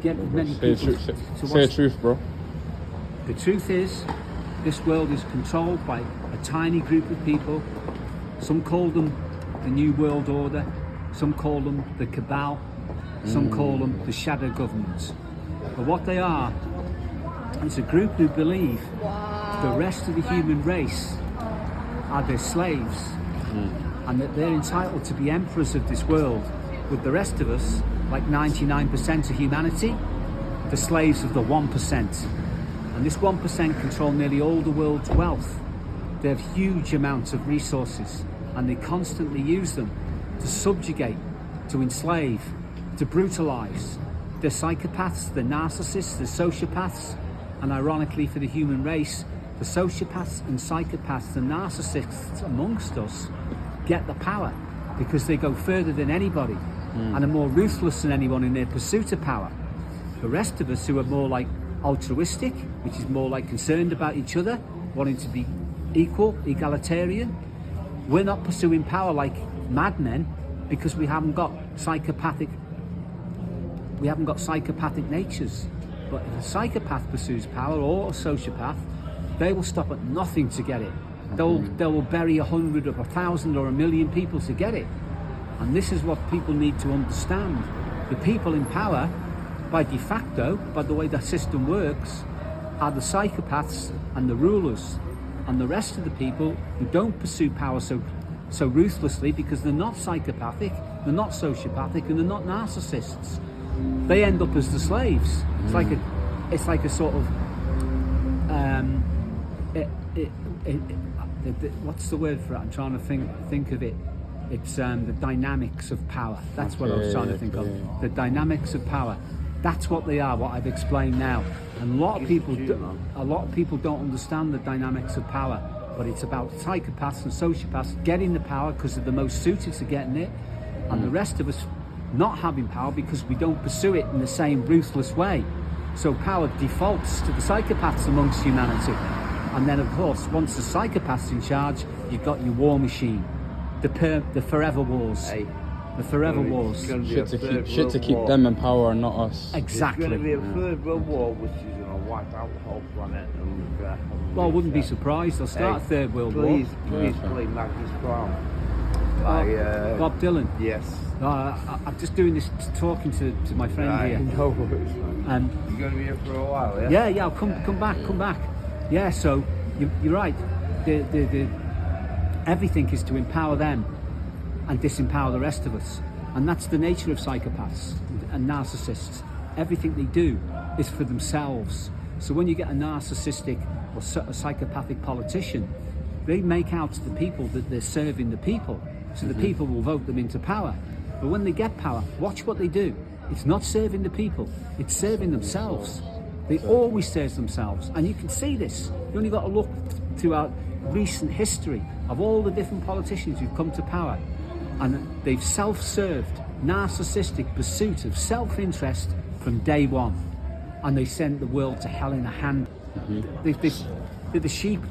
get as many Say people the truth, bro. The truth is, this world is controlled by a tiny group of people. Some call them the New World Order, some call them the Cabal, some call them the shadow governments. But what they are is a group who believe the rest of the human race are their slaves, and that they're entitled to be emperors of this world, with the rest of us, like 99% of humanity, the slaves of the 1%. And this 1% control nearly all the world's wealth. They have huge amounts of resources, and they constantly use them to subjugate, to enslave, to brutalize. They're psychopaths, they're narcissists, they're sociopaths, and ironically for the human race, the sociopaths and psychopaths and narcissists amongst us get the power because they go further than anybody and are more ruthless than anyone in their pursuit of power. The rest of us, who are more like altruistic, which is more like concerned about each other, wanting to be equal, egalitarian, we're not pursuing power like madmen because we haven't got psychopathic natures. But if a psychopath pursues power, or a sociopath, they will stop at nothing to get it. They will bury 100 or 1,000 or 1,000,000 people to get it. And this is what people need to understand. The people in power, by de facto, by the way the system works, are the psychopaths and the rulers. And the rest of the people who don't pursue power so ruthlessly, because they're not psychopathic, they're not sociopathic, and they're not narcissists, they end up as the slaves. It's like a sort of what's the word for it? I'm trying to think of it. It's the dynamics of power. That's what I was trying to think of. The dynamics of power. That's what they are. What I've explained now. And a lot of people don't understand the dynamics of power. But it's about psychopaths and sociopaths getting the power because they're the most suited to getting it, and the rest of us not having power because we don't pursue it in the same ruthless way. So power defaults to the psychopaths amongst humanity. And then, of course, once the psychopath's in charge, you've got your war machine, the forever wars. Hey, the forever wars. Shit to keep them in power and not us. Exactly. It's going to be a third world war, which is going to wipe out the whole planet. Well, I wouldn't be surprised. They'll start a third world war. Please play Magnus Brown. Bob Dylan. Yes. I'm just doing this, talking to my friend here. No worries, man. You're going to be here for a while, yeah? Yeah, I'll come back. Yeah, so you're right. The everything is to empower them and disempower the rest of us. And that's the nature of psychopaths and narcissists. Everything they do is for themselves. So when you get a narcissistic or a psychopathic politician, they make out to the people that they're serving the people. So the people will vote them into power. But when they get power, watch what they do. It's not serving the people, it's serving themselves. They always serve themselves. And you can see this. You only got to look throughout recent history of all the different politicians who've come to power. And they've self-served, narcissistic pursuit of self-interest from day one. And they sent the world to hell in a hand. They're the sheep,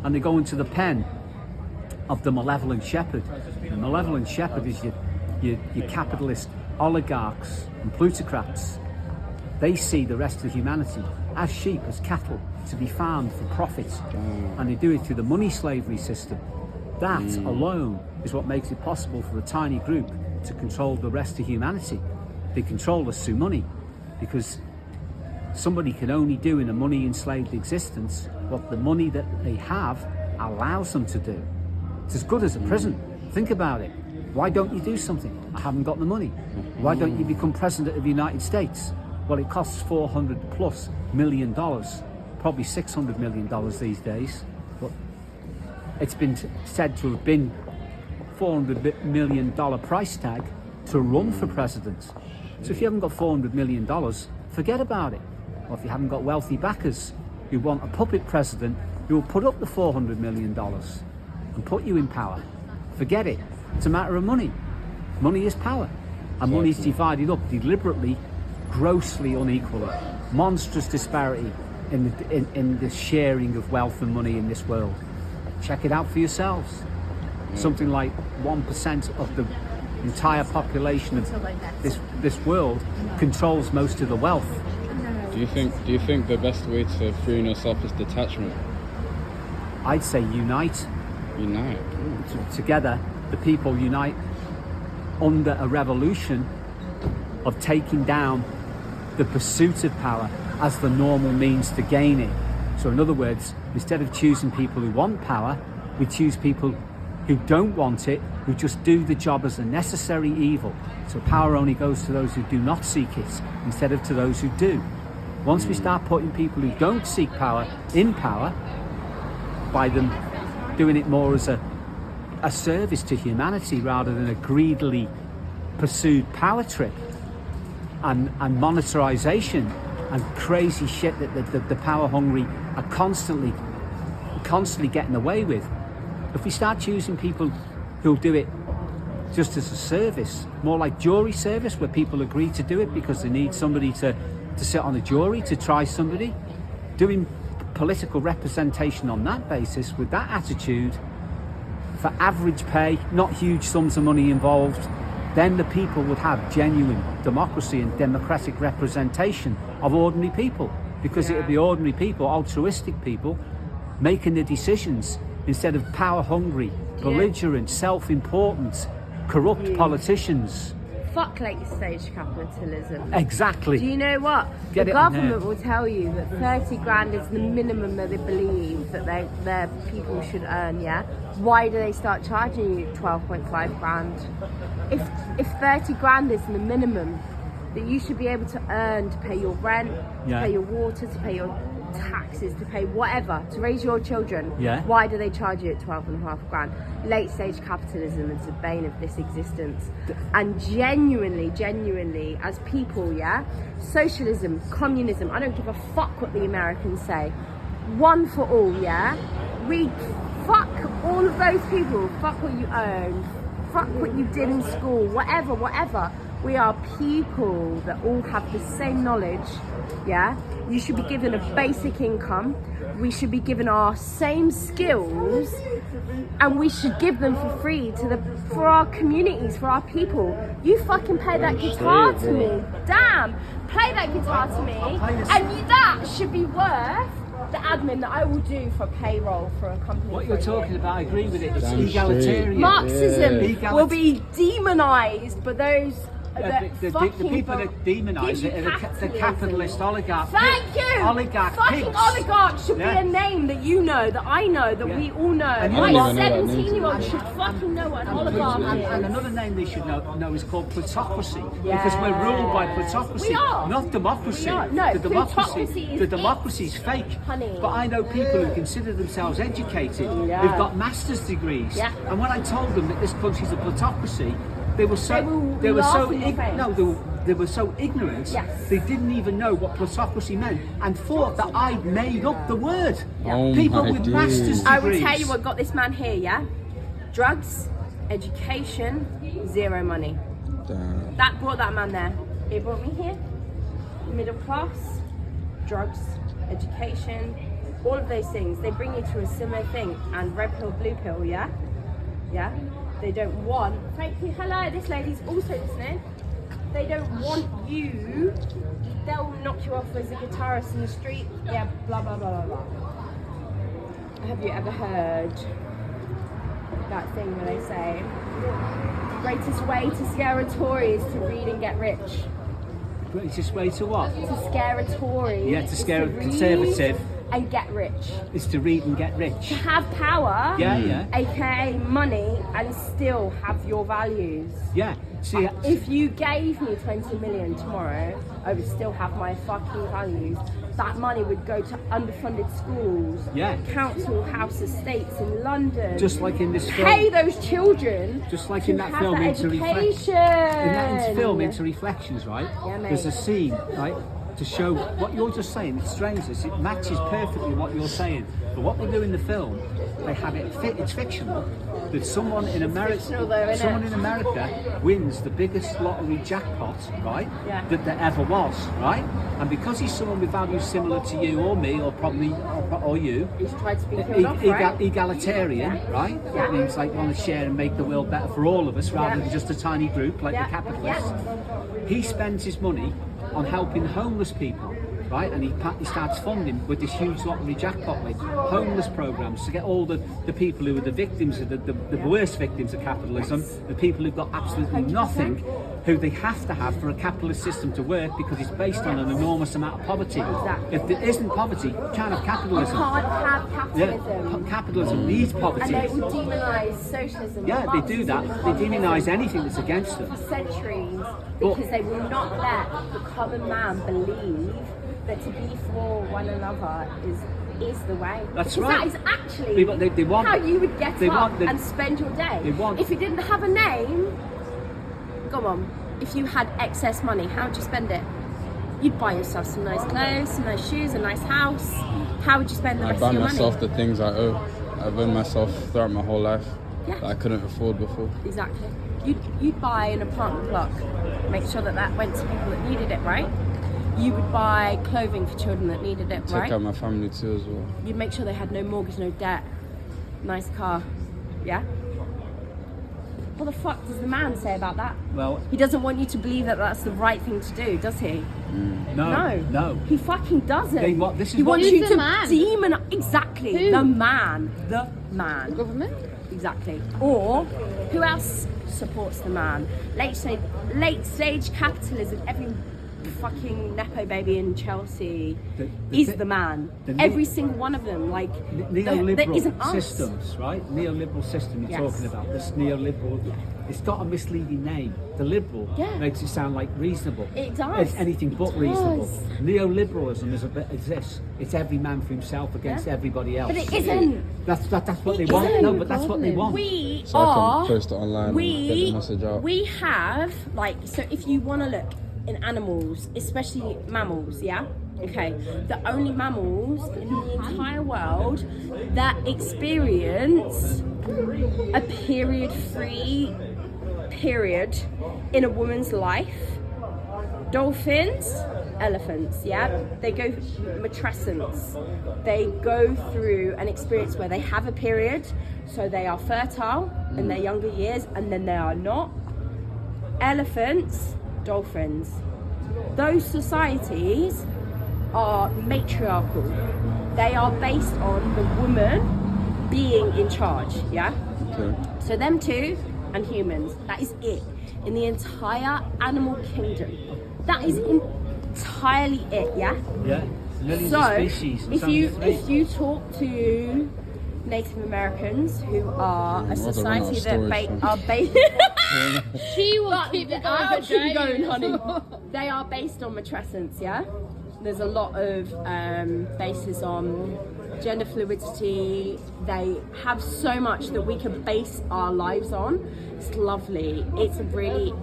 and they go into the pen of the malevolent shepherd. The malevolent shepherd is your capitalist oligarchs and plutocrats. They see the rest of humanity as sheep, as cattle, to be farmed for profit. And they do it through the money slavery system. That alone is what makes it possible for a tiny group to control the rest of humanity. They control us through money, because somebody can only do in a money enslaved existence what the money that they have allows them to do. It's as good as a prison. Think about it. Why don't you do something? I haven't got the money. Why don't you become president of the United States? Well, it costs $400+ million, probably $600 million these days. But it's been said to have been $400 million price tag to run for president. So if you haven't got $400 million, forget about it. Or if you haven't got wealthy backers who want a puppet president who will put up the $400 million and put you in power, forget it. It's a matter of money. Money is power. And money is divided up deliberately, grossly unequally. Monstrous disparity in the sharing of wealth and money in this world. Check it out for yourselves. Something like 1% of entire population of this world controls most of the wealth. Do you think the best way to freeing yourself is detachment? I'd say unite. Unite. Together, the people unite under a revolution of taking down the pursuit of power as the normal means to gain it. So in other words, instead of choosing people who want power, we choose people who don't want it, who just do the job as a necessary evil. So power only goes to those who do not seek it, instead of to those who do. Once we start putting people who don't seek power in power, by them doing it more as a service to humanity rather than a greedily pursued power trip and monetarization and crazy shit that the power hungry are constantly getting away with. If we start choosing people who'll do it just as a service, more like jury service, where people agree to do it because they need somebody to sit on a jury, to try somebody, doing political representation on that basis with that attitude for average pay, not huge sums of money involved, then the people would have genuine democracy and democratic representation of ordinary people, because it would be ordinary people, altruistic people, making the decisions instead of power-hungry, belligerent, self-important, corrupt politicians. Fuck late stage capitalism. Exactly. Do you know what? Get the it on government there. will tell you that 30 grand is the minimum that they believe that their people should earn, yeah? Why do they start charging you 12.5 grand? If 30 grand is the minimum that you should be able to earn to pay your rent, Yeah. to pay your water, to pay your taxes, to pay whatever, to raise your children, Yeah. why do they charge you at 12.5 grand? Late stage capitalism is the bane of this existence. And genuinely, as people, yeah, socialism, communism, I don't give a fuck what the Americans say. One for all, yeah? We fuck all of those people, fuck what you own, fuck what you did in school, whatever. We are people that all have the same knowledge, yeah? You should be given a basic income. We should be given our same skills, and we should give them for free for our communities, for our people. You fucking play that guitar to me. Damn, play that guitar to me, and that should be worth the admin that I will do for payroll for a company. What you're talking about, I agree with it. It's Damn egalitarian. Marxism Yeah. will be demonized, but those The people that demonise it are the capitalist oligarch. Thank you. Oligarch Fucking pigs. oligarch should Yeah. be a name that you know, that I know, that we all know. And My you don't even know that name, 17-year-old to be should fucking know what an oligarch And is. another name they should know is called plutocracy, Yes. because we're ruled by plutocracy, We are. not democracy. We are. No, plutocracy is the democracy's fake. honey. But I know people who consider themselves educated, Yeah. who've got master's degrees, Yeah. and when I told them that this country's a plutocracy, they were so They will laugh in your face. they were so ignorant. Yes. They didn't even know what plutocracy meant and thought that I'd made up the word. Oh People my with days. master's degrees. I will tell you what got this man here, yeah? Drugs, education, zero money. Damn. That brought that man there. It brought me here. Middle class, drugs, education, all of those things. They bring you to a similar thing. And red pill, blue pill, yeah? Yeah? They don't want. Thank you. Hello, this lady's also listening. They don't want you. They'll knock you off as a guitarist in the street. Yeah, blah, blah, blah, blah, blah. Have you ever heard that thing where they say, greatest way to scare a Tory is to read and get rich? Greatest way to what? To scare a Tory. Yeah, to is scare a read Conservative. and get rich. Is to read and get rich. To have power, Yeah. aka money, and still have your values. Yeah. See, If you gave me 20 million tomorrow, I would still have my fucking values. That money would go to underfunded schools, Yeah. council house estates in London. just like in this film. Pay those children. Just like to in that have film, that Into Reflections. education. In that film, Into Reflections, right? Yeah, mate. There's a scene, right, to show what you're just saying. It's strange. It matches perfectly what you're saying. But what they do in the film, they have it. It's fictional. That someone in America, fictional though, isn't someone it? in America wins the biggest lottery jackpot, right? Yeah. That there ever was, right? And because he's someone with values similar to you or me or probably or you, He's tried to be killed off, right? egalitarian, Yeah. right? Yeah. That means like want to share and make the world better for all of us rather Yeah. than just a tiny group like Yeah. the capitalists. He spends his money on helping homeless people, right? And he starts funding with this huge lottery jackpot with homeless programs to get all the people who are the victims of the worst victims of capitalism, the people who've got absolutely 100%. nothing, who they have to have for a capitalist system to work because it's based on an enormous amount of poverty. Exactly. If there isn't poverty, you can't have You capitalism. can't have Yeah, capitalism. capitalism needs And poverty. they will demonise socialism. Yeah, they do that. They demonise anything that's against them. for centuries because they will not let the common man believe that to be for one another is the way. That's because right. that is actually They want- how you would get they up want the- and spend your day. they want- If you didn't have a name, go on. If you had excess money, how would you spend it? You'd buy yourself some nice clothes, some nice shoes, a nice house. How would you spend the I rest buy of your myself money? the things I owe. I've owned myself throughout my whole life Yeah. that I couldn't afford before. Exactly. You'd buy an apartment block, make sure that that went to people that needed it, right? You would buy clothing for children that needed it, Take right? care of my family too as well. You'd make sure they had no mortgage, no debt, nice car, yeah? What the fuck does the man say about that? Well, He doesn't want you to believe that that's the right thing to do, does he? no. He fucking doesn't. They want- this is he what- wants Who's you the to man? demon exactly Who? the man. The Man. Government? Exactly. Or who else supports the man? Late stage capitalism. Every fucking nepo baby in Chelsea is the man. the Every single one of them. Like there neoliberal isn't us. systems, right? Neoliberal system you're Yes. talking about. This neoliberal, it's got a misleading name. The liberal Yeah. makes it sound like reasonable. It does. It's anything but It reasonable. does. Neoliberalism is this. It's every man for himself against Yeah. everybody else. But it isn't. That's what they It want. isn't. No, but that's what they want. We So I are. can post it online and get the message out. We have like so. If you want to look in animals, especially mammals, yeah. Okay, the only mammals in the entire world that experience a period-free period in a woman's life: dolphins, elephants. Yeah, they go matrescence. They go through an experience where they have a period, so they are fertile in their younger years, and then they are not. Elephants, dolphins. Those societies are matriarchal. They are based on the woman being in charge, yeah? Okay. So them two and humans, that is it. In the entire animal kingdom. That is entirely it, yeah? Yeah. Millions So, of species. and if so many if you talk to Native Americans who are a Well, they run society out of that storage, are based She will keep it going. I'll keep going, honey. They are based on matrescence, yeah? There's a lot of basis on gender fluidity. They have so much that we can base our lives on. It's lovely. It's a really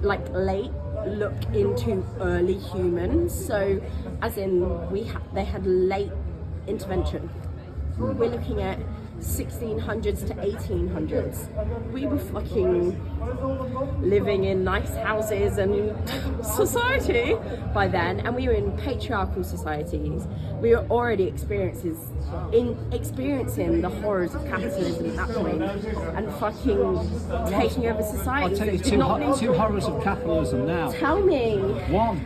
late look into early humans. So, as in they had late intervention. We're looking at 1600s to 1800s. We were fucking living in nice houses and society by then, and we were in patriarchal societies. We were already experiencing the horrors of capitalism at that point and fucking taking over society. I'll tell you Did not need- two horrors of capitalism now. Tell me. One,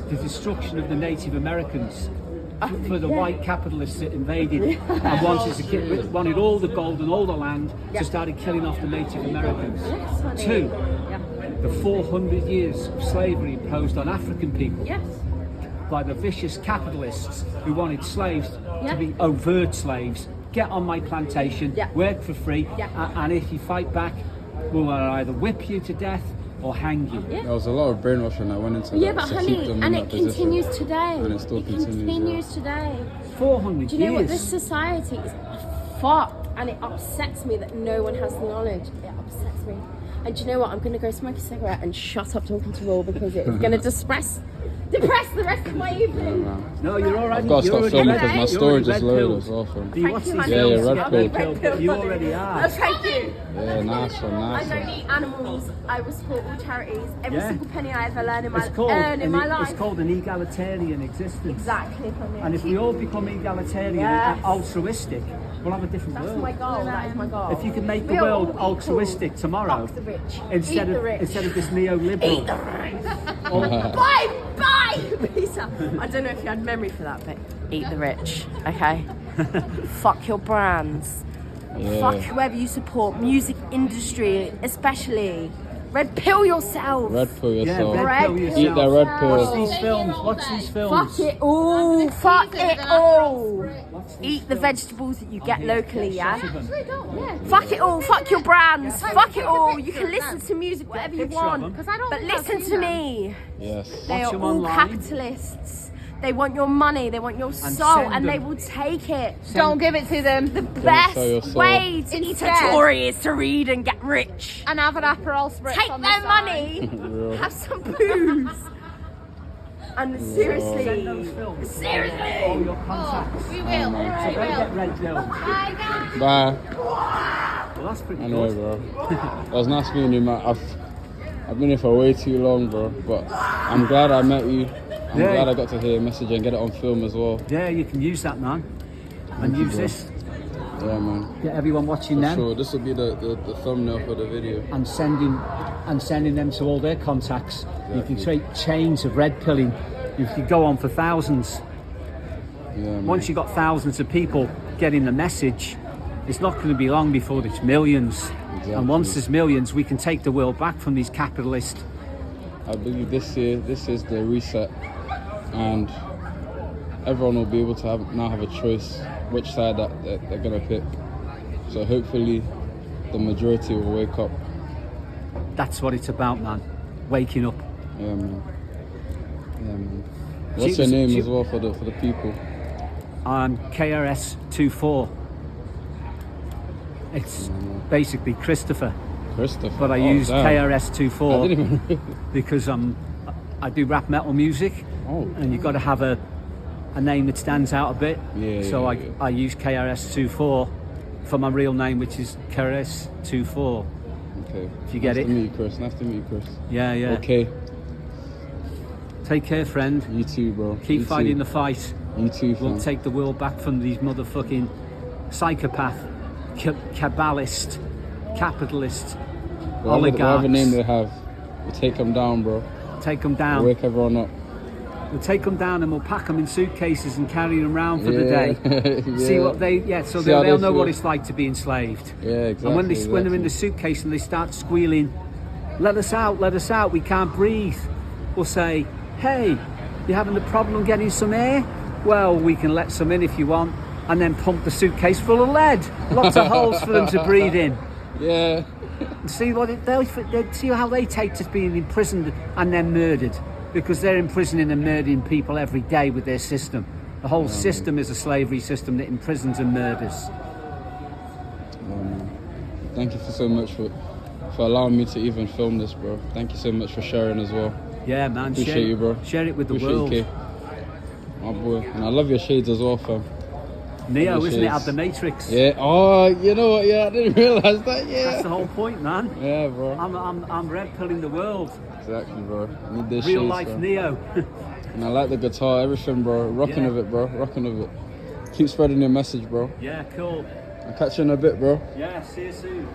the destruction of the Native Americans for the Yeah. white capitalists that invaded and wanted all the gold and all the land, Yeah. so started killing off the Native Americans. Yes, honey. Two, Yeah. the 400 years of slavery imposed on African people Yes. by the vicious capitalists who wanted slaves Yeah. to be overt slaves. Get on my plantation, Yeah. work for free, Yeah. and if you fight back, we'll either whip you to death or hang you. Yeah. There was a lot of brainfucking that went into Yeah, that but to honey, keep them and in it that position. continues today. And it still It continues, yeah. today. 400 Do you know years. what? This society is fucked, and it upsets me that no one has the knowledge. It upsets me. And do you know what? I'm going to go smoke a cigarette and shut up talking to you all because it's going to depress the rest of my evening. No, you're already. I've got to you're stop already filming red- because my you're storage already is loaded red-pilled. as well, fam. Do you watch Thank these you, Yeah, films? yeah, to red get pill. red-pilled? You already are. Oh, thank you. Yeah, nice one, I nice don't one. eat animals. I will support all charities. Every Yeah. single penny I ever earn in It's called, life. it's called an egalitarian existence. Exactly. And if we all become egalitarian Yes. and altruistic, we'll have a different That's world. my goal. That is my goal. If you can make the We are world all equal. altruistic tomorrow, Fuck the rich. instead Eat the of rich. instead of this neoliberal, Bye, Peter. I don't know if you had memory for that, but eat the rich, okay? Fuck your brands. Fuck whoever you support. Music industry, especially. Red pill yourself. Red pill yeah, yourself. red pill Red yourself. Eat that red pill. Watch these films. Watch these films. Fuck it all. Fuck it all. Eat the films. vegetables that you get locally, yeah? Shots of them. Fuck it all. Fuck your brands. Fuck it all. You can listen to music whatever you picture of want. them. Because I don't But think I've listen seen to them. me. Yes. They Watch are them all online. capitalists. They want your money, they want your soul, send and they them. will take it. Don't give it to them. The best sell your soul. way to eat a Instead. Tory is to read and get rich. And have an Aperol spritz Take on their the side. money, have some booze. And Send those seriously, films. seriously. All your contacts. We will. So We go get will. red pill. Bye, guys. Bye. Well, that's pretty Anyway, good. bro. That was nice meeting you, man. I've been here for way too long, bro. But I'm glad I met you. I'm Yeah. glad I got to hear your message and get it on film as well. Yeah, you can use that, man. And use bro. this. Yeah, man. Get everyone watching For them. sure. This will be the thumbnail for the video. And sending them to all their contacts. You can create chains of red pilling. You can go on for thousands. Yeah, man. Once you've got thousands of people getting the message, it's not going to be long before it's millions. Exactly. And once there's millions, we can take the world back from these capitalists. I believe this is the reset, and everyone will be able to now have a choice which side that they're gonna pick. So hopefully, the majority will wake up. That's what it's about, man. Waking up. Yeah, man. Yeah, man. What's your name as well for the people? I'm KRS24. It's basically Christopher, Christopher. but I Oh, use damn. KRS24 I didn't even. because I do rap metal music, Oh. and you've got to have a name that stands out a bit. Yeah, so yeah, I use KRS24 for my real name, which is KRS24. Okay. If you get nice it. to meet you, Chris. Nice to meet you, Chris. Yeah, yeah. Okay. Take care, friend. You too, bro. Keep You fighting too. the fight. You too, fam. We'll take the world back from these motherfucking psychopath, kabbalist, capitalist, Whatever oligarchs. name they have, we take them down, bro. Take them We'll down. wake everyone up. We'll take them down and we'll pack them in suitcases and carry them around for the Yeah. day. Yeah. See what so See how they'll they know what feel. it's like to be enslaved. Yeah, exactly. And when they're in exactly. the suitcase and they start squealing, let us out, we can't breathe. We'll say, hey, you're having a problem getting some air? Well, we can let some in if you want, and then pump the suitcase full of lead. Lots of holes for them to breathe in. Yeah. See they'll see how they take to being imprisoned and then murdered, because they're imprisoning and murdering people every day with their system. The whole system is a slavery system that imprisons and murders. Thank you so much for allowing me to even film this, bro. Thank you so much for sharing as well. Yeah, man. Appreciate you, bro. Share it with the Appreciate world. you, K. My boy. And I love your shades as well, fam. Neo, Love your isn't it? shades. At the Matrix. Yeah. Oh, you know what? Yeah, I didn't realize that. Yeah. That's the whole point, man. Yeah, bro. I'm red pilling the world. Exactly, bro. I need this Real shades, life bro. Neo. And I like the guitar, everything, bro. Rocking Yeah. with it, bro. Rocking with it. Keep spreading your message, bro. Yeah, cool. I'll catch you in a bit, bro. Yeah, see you soon.